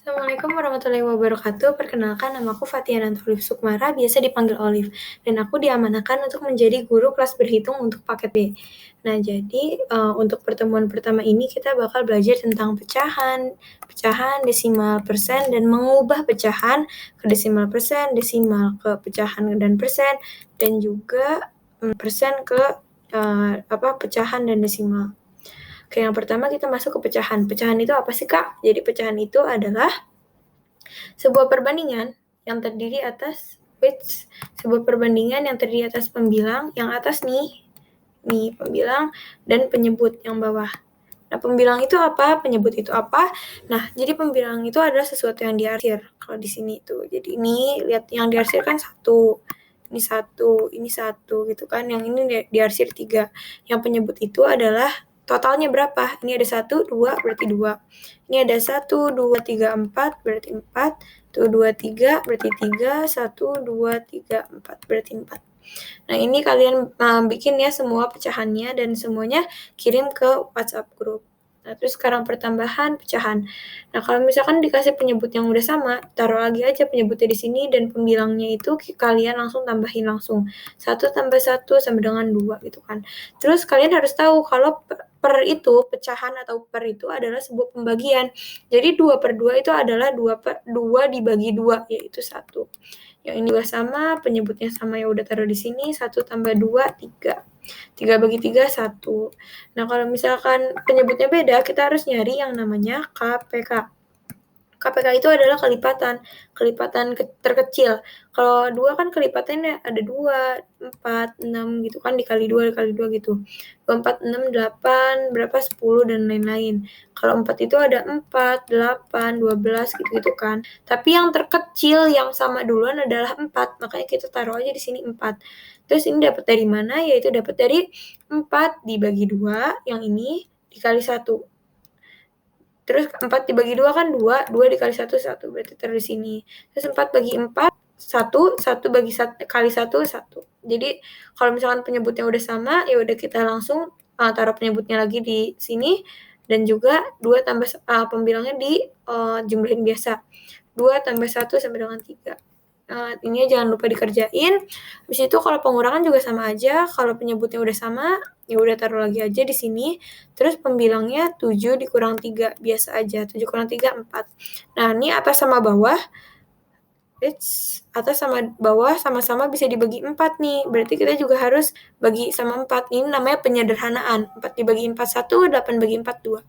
Assalamualaikum warahmatullahi wabarakatuh. Perkenalkan, namaku Fathia Nantolif Sukmara, biasa dipanggil Olive, dan aku diamanahkan untuk menjadi guru kelas berhitung untuk paket B. Nah, jadi untuk pertemuan pertama ini kita bakal belajar tentang pecahan, desimal, persen, dan mengubah pecahan ke desimal persen, desimal ke pecahan dan persen, dan juga persen ke pecahan dan desimal. Oke, yang pertama kita masuk ke pecahan. Pecahan itu apa sih, Kak? Jadi pecahan itu adalah sebuah perbandingan yang terdiri atas pembilang yang atas nih pembilang dan penyebut yang bawah. Nah, pembilang itu apa? Penyebut itu apa? Nah, jadi pembilang itu adalah sesuatu yang diarsir. Kalau di sini itu, jadi ini lihat yang diarsir kan ini satu gitu kan. Yang ini diarsir 3. Yang penyebut itu adalah totalnya berapa? Ini ada 1, 2, berarti 2. Ini ada 1, 2, 3, 4, berarti 4. 1, 2, 3, berarti 3. 1, 2, 3, 4, berarti 4. Nah, ini kalian bikin ya semua pecahannya dan semuanya kirim ke WhatsApp grup. Nah, terus sekarang pertambahan pecahan. Nah, kalau misalkan dikasih penyebut yang udah sama, taruh lagi aja penyebutnya di sini dan pembilangnya itu kalian langsung tambahin langsung. 1 tambah 1 sama dengan 2 gitu kan. Terus kalian harus tahu kalau per itu, pecahan atau per itu adalah sebuah pembagian. Jadi 2 per 2 itu adalah 2 dibagi 2, yaitu 1. Yang ini juga sama, penyebutnya sama, ya udah taruh di sini. 1 tambah 2, 3. 3 bagi 3, 1. Nah, kalau misalkan penyebutnya beda, kita harus nyari yang namanya KPK. KPK itu adalah kelipatan terkecil. Kalau 2 kan kelipatannya ada 2, 4, 6 gitu kan, dikali 2 gitu. 2, 4, 6, 8, berapa, 10, dan lain-lain. Kalau 4 itu ada 4, 8, 12 gitu kan. Tapi yang terkecil yang sama duluan adalah 4, makanya kita taruh aja di sini 4. Terus ini dapat dari mana? Yaitu dapat dari 4 dibagi 2, yang ini dikali 1. Terus 4 dibagi 2 kan 2, 2 dikali 1, 1, berarti taruh di sini. Terus 4 bagi 4, 1, 1 bagi 1, kali 1, 1. Jadi, kalau misalkan penyebutnya udah sama, ya udah kita langsung taruh penyebutnya lagi di sini, dan juga 2 tambah pembilangnya jumlahin biasa. 2 tambah 1 sama dengan 3. Ini jangan lupa dikerjain. Habis itu kalau pengurangan juga sama aja, kalau penyebutnya udah sama, ya udah taruh lagi aja di sini. Terus pembilangnya 7 dikurang 3, biasa aja. 7 kurang 3, 4. Nah, ini atas sama bawah, atas sama bawah sama-sama bisa dibagi 4 nih. Berarti kita juga harus bagi sama 4. Ini namanya penyederhanaan. 4 dibagi 4, 1, 8 bagi 4, 2.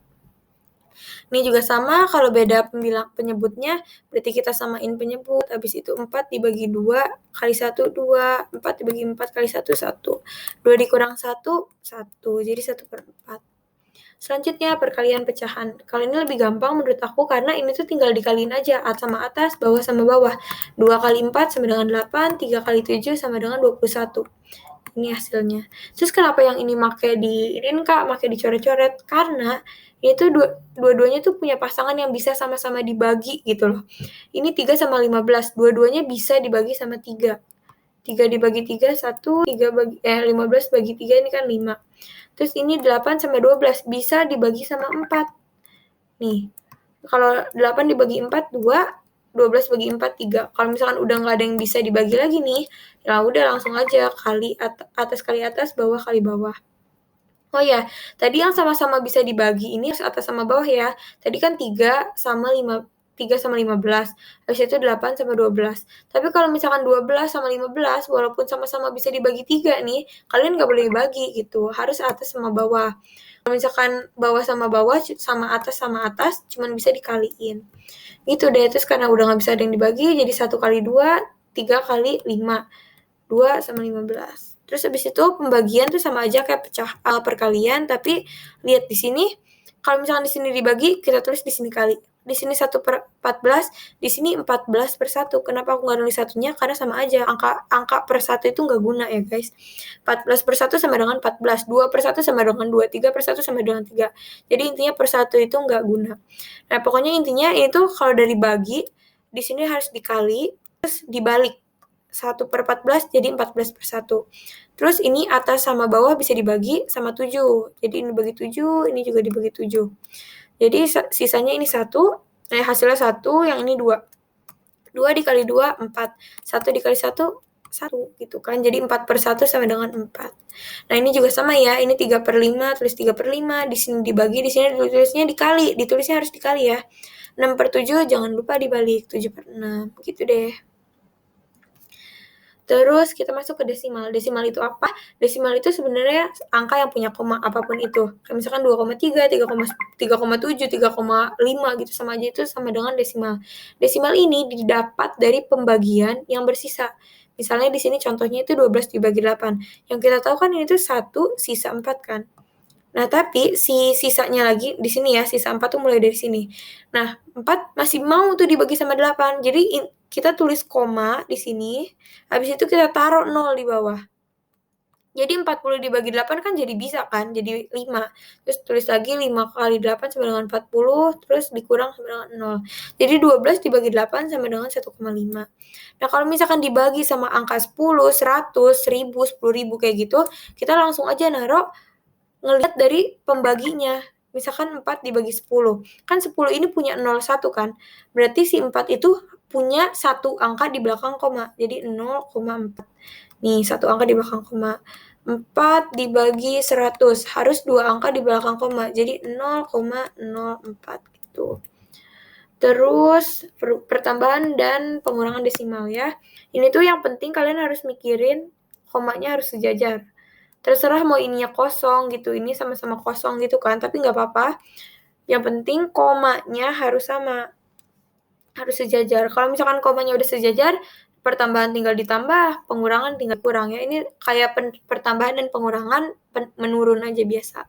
Ini juga sama, kalau beda penyebutnya, berarti kita samain penyebut. Habis itu 4 dibagi 2, kali 1, 2. 4 dibagi 4, kali 1, 1. 2 dikurang 1, 1. Jadi 1 per 4. Selanjutnya, perkalian pecahan. Kalau ini lebih gampang menurut aku, karena ini tuh tinggal dikaliin aja, atas sama atas, bawah sama bawah. 2 kali 4 sama dengan 8, 3 kali 7 sama dengan 21. Ini hasilnya. Terus kenapa yang ini pakai dicoret-coret? Karena itu dua-duanya tuh punya pasangan yang bisa sama-sama dibagi gitu loh. Ini 3 sama 15, dua-duanya bisa dibagi sama 3. 3 dibagi 3, 1, 15 bagi 3 ini kan 5. Terus ini 8 sama 12, bisa dibagi sama 4. Nih, kalau 8 dibagi 4, 2, 12 bagi 4, 3. Kalau misalkan udah nggak ada yang bisa dibagi lagi nih, ya udah langsung aja kali atas kali atas, bawah kali bawah. Oh ya, tadi yang sama-sama bisa dibagi ini atas sama bawah ya. Tadi kan 3 sama 15, habis itu 8 sama 12. Tapi kalau misalkan 12 sama 15, walaupun sama-sama bisa dibagi 3 nih, kalian nggak boleh bagi gitu, harus atas sama bawah. Kalau misalkan bawah sama atas, cuman bisa dikaliin. Gitu deh, terus karena udah nggak bisa ada yang dibagi, jadi 1 kali 2, 3 kali 5. 2 sama 15. Terus habis itu pembagian tuh sama aja kayak perkalian, tapi lihat di sini, kalau misalkan di sini dibagi, kita tulis di sini kali. Di sini 1 per 14, di sini 14 per 1. Kenapa aku nggak nulis satunya? Karena sama aja, angka per 1 itu nggak guna ya guys. 14 per 1 sama dengan 14, 2 per 1 sama dengan 2, 3 per 1 sama dengan 3. Jadi intinya per 1 itu nggak guna. Nah, pokoknya intinya itu kalau dari bagi, di sini harus dikali, terus dibalik. 1 per 14 jadi 14 per 1. Terus ini atas sama bawah bisa dibagi sama 7. Jadi ini bagi 7, ini juga dibagi 7. Jadi sisanya ini 1, Nah, hasilnya 1, yang ini 2. 2 dikali 2, 4. 1 dikali 1, 1 gitu kan. Jadi 4/1 sama dengan 4. Nah, ini juga sama ya. Ini 3/5, tulis 3/5. Di sini dibagi, di sini ditulisnya dikali. Ditulisnya harus dikali ya. 6/7 jangan lupa dibalik. 7/6. Gitu deh. Terus kita masuk ke desimal. Desimal itu apa? Desimal itu sebenarnya angka yang punya koma apapun itu. Kayak misalkan 2,3, 3,7, 3,5 gitu sama aja itu sama dengan desimal. Desimal ini didapat dari pembagian yang bersisa. Misalnya di sini contohnya itu 12 dibagi 8. Yang kita tahu kan ini tuh 1 sisa 4 kan. Nah, tapi si sisanya lagi di sini ya, sisa 4 tuh mulai dari sini. Nah, 4 masih mau tuh dibagi sama 8. Jadi kita tulis koma di sini, habis itu kita taruh 0 di bawah. Jadi 40 dibagi 8 kan jadi bisa kan, jadi 5. Terus tulis lagi 5 kali 8 sama dengan 40, terus dikurang sama dengan 0. Jadi 12 dibagi 8 sama dengan 1,5. Nah, kalau misalkan dibagi sama angka 10, 100, 1000, 10.000 kayak gitu, kita langsung aja naruh ngelihat dari pembaginya. Misalkan 4 dibagi 10. Kan 10 ini punya 0,1 kan. Berarti si 4 itu punya satu angka di belakang koma. Jadi 0,4. Nih, satu angka di belakang koma. 4 dibagi 100. Harus 2 angka di belakang koma. Jadi 0,04 gitu. Terus pertambahan dan pengurangan desimal ya. Ini tuh yang penting kalian harus mikirin komanya harus sejajar. Terserah mau ininya kosong gitu, ini sama-sama kosong gitu kan, tapi nggak apa-apa. Yang penting komanya harus sama, harus sejajar. Kalau misalkan komanya udah sejajar, pertambahan tinggal ditambah, pengurangan tinggal kurang ya. Ini kayak pertambahan dan pengurangan menurun aja biasa.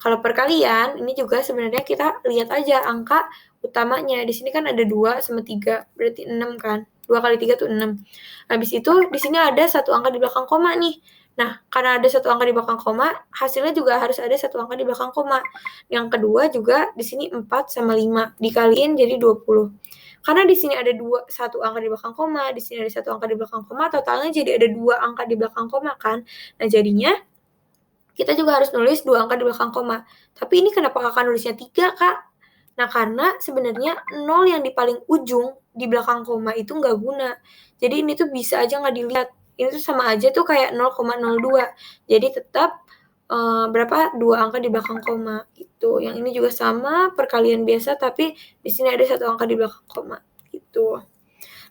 Kalau perkalian, ini juga sebenarnya kita lihat aja angka utamanya. Di sini kan ada 2 sama 3, berarti 6 kan. 2 kali 3 tuh 6. Habis itu di sini ada satu angka di belakang koma nih. Nah, karena ada satu angka di belakang koma, hasilnya juga harus ada satu angka di belakang koma. Yang kedua juga di sini 4 sama 5 dikaliin jadi 20. Karena di sini ada satu angka di belakang koma, di sini ada satu angka di belakang koma, totalnya jadi ada 2 angka di belakang koma kan. Nah, jadinya kita juga harus nulis 2 angka di belakang koma. Tapi ini kenapa kakak nulisnya 3, Kak? Nah, karena sebenarnya 0 yang di paling ujung di belakang koma itu nggak guna. Jadi ini tuh bisa aja nggak dilihat. Ini tuh sama aja tuh kayak 0,02. Jadi tetap berapa? 2 angka di belakang koma gitu. Yang ini juga sama, perkalian biasa, tapi di sini ada satu angka di belakang koma gitu.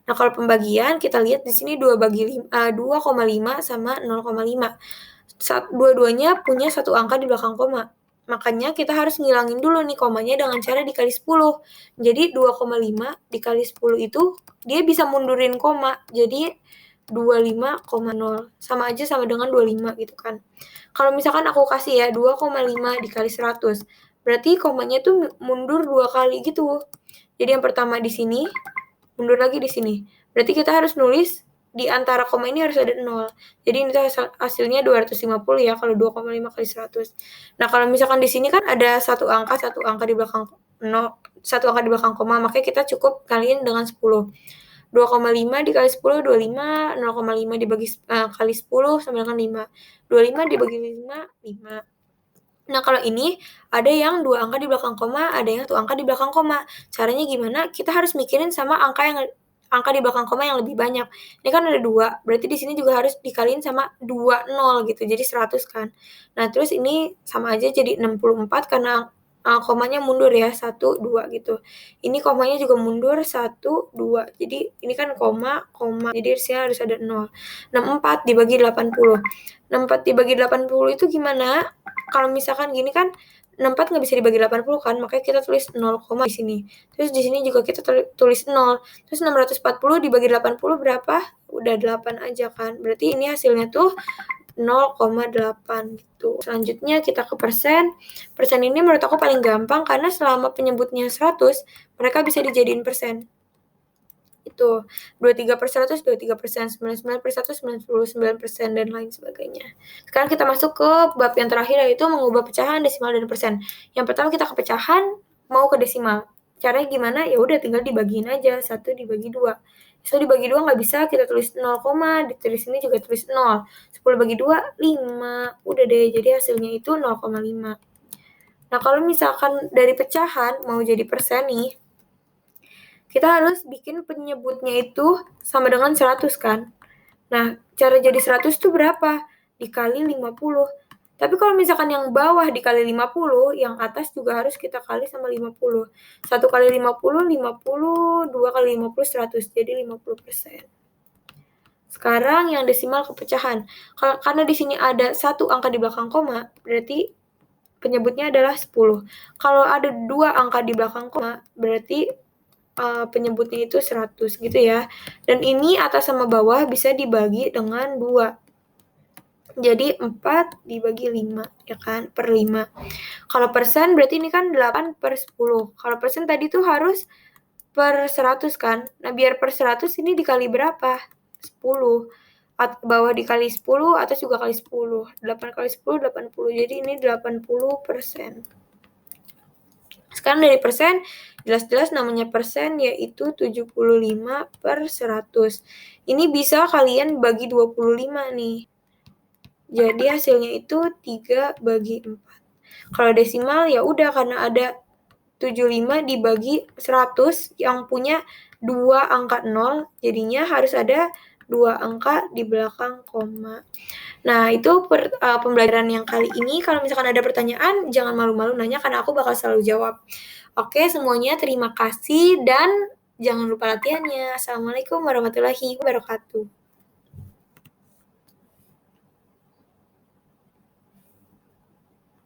Nah, kalau pembagian kita lihat di sini 2,5 sama 0,5. Dua-duanya punya satu angka di belakang koma. Makanya kita harus ngilangin dulu nih komanya dengan cara dikali 10. Jadi 2,5 dikali 10 itu dia bisa mundurin koma. Jadi 25,0. Sama aja sama dengan 25 gitu kan. Kalau misalkan aku kasih ya 2,5 dikali 100. Berarti komanya tuh mundur 2 kali gitu. Jadi yang pertama di sini, mundur lagi di sini. Berarti kita harus nulis di antara koma ini harus ada 0. Jadi ini tuh hasilnya 250 ya kalau 2,5 kali 100. Nah, kalau misalkan di sini kan ada satu angka di belakang 0, satu angka di belakang koma, makanya kita cukup kaliin dengan 10. 2,5 dikali 10, 25, 0,5 dibagi kali 10 sama dengan 5. 25 dibagi 5, 5. Nah, kalau ini ada yang 2 angka di belakang koma, ada yang 1 angka di belakang koma. Caranya gimana? Kita harus mikirin sama angka di belakang koma yang lebih banyak. Ini kan ada 2, berarti di sini juga harus dikaliin sama 2 0 gitu, jadi 100 kan. Nah, terus ini sama aja jadi 64 karena komanya mundur ya, 1, 2 gitu. Ini komanya juga mundur 1, 2. Jadi ini kan koma, jadi di sini harus ada 0. 64 dibagi 80. 64 dibagi 80 itu gimana? Kalau misalkan gini kan 64 nggak bisa dibagi 80 kan, makanya kita tulis 0, di sini. Terus di sini juga kita tulis 0. Terus 640 dibagi 80 berapa? Udah 8 aja kan. Berarti ini hasilnya tuh 0,8 gitu. Selanjutnya kita ke persen. Persen ini menurut aku paling gampang karena selama penyebutnya 100, mereka bisa dijadiin persen. Itu 23/100, 23%, 99/100, 99%, dan lain sebagainya. Sekarang kita masuk ke bab yang terakhir, yaitu mengubah pecahan, desimal, dan persen. Yang pertama kita ke pecahan, mau ke desimal. Caranya gimana? Ya udah tinggal dibagiin aja, 1 dibagi 2. 1 dibagi 2 nggak bisa, kita tulis 0, di sini juga tulis 0. 10 bagi 2, 5. Udah deh, jadi hasilnya itu 0,5. Nah, kalau misalkan dari pecahan mau jadi persen nih, kita harus bikin penyebutnya itu sama dengan 100 kan. Nah, cara jadi 100 tuh berapa? Dikali 50. Tapi kalau misalkan yang bawah dikali 50, yang atas juga harus kita kali sama 50. 1 kali 50, 50, 2 kali 50, 100. Jadi 50%. Sekarang yang desimal kepecahan. Karena di sini ada satu angka di belakang koma, berarti penyebutnya adalah 10. Kalau ada 2 angka di belakang koma, berarti penyebutnya itu 100 gitu ya. Dan ini atas sama bawah bisa dibagi dengan 2. Jadi 4 dibagi 5, ya kan, per 5. Kalau persen berarti ini kan 8 per 10. Kalau persen tadi tuh harus per 100 kan. Nah, biar per 100 ini dikali berapa? 10. Bawah dikali 10, atas juga kali 10. 8 kali 10, 80. Jadi ini 80%. Sekarang dari persen, jelas-jelas namanya persen yaitu 75 per 100. Ini bisa kalian bagi 25 nih. Jadi hasilnya itu 3 bagi 4. Kalau desimal ya udah karena ada 75 dibagi 100 yang punya 2 angka 0, jadinya harus ada 2 angka di belakang koma. Nah, itu pembelajaran yang kali ini. Kalau misalkan ada pertanyaan, jangan malu-malu nanya karena aku bakal selalu jawab. Oke, semuanya terima kasih dan jangan lupa latihannya. Assalamualaikum warahmatullahi wabarakatuh.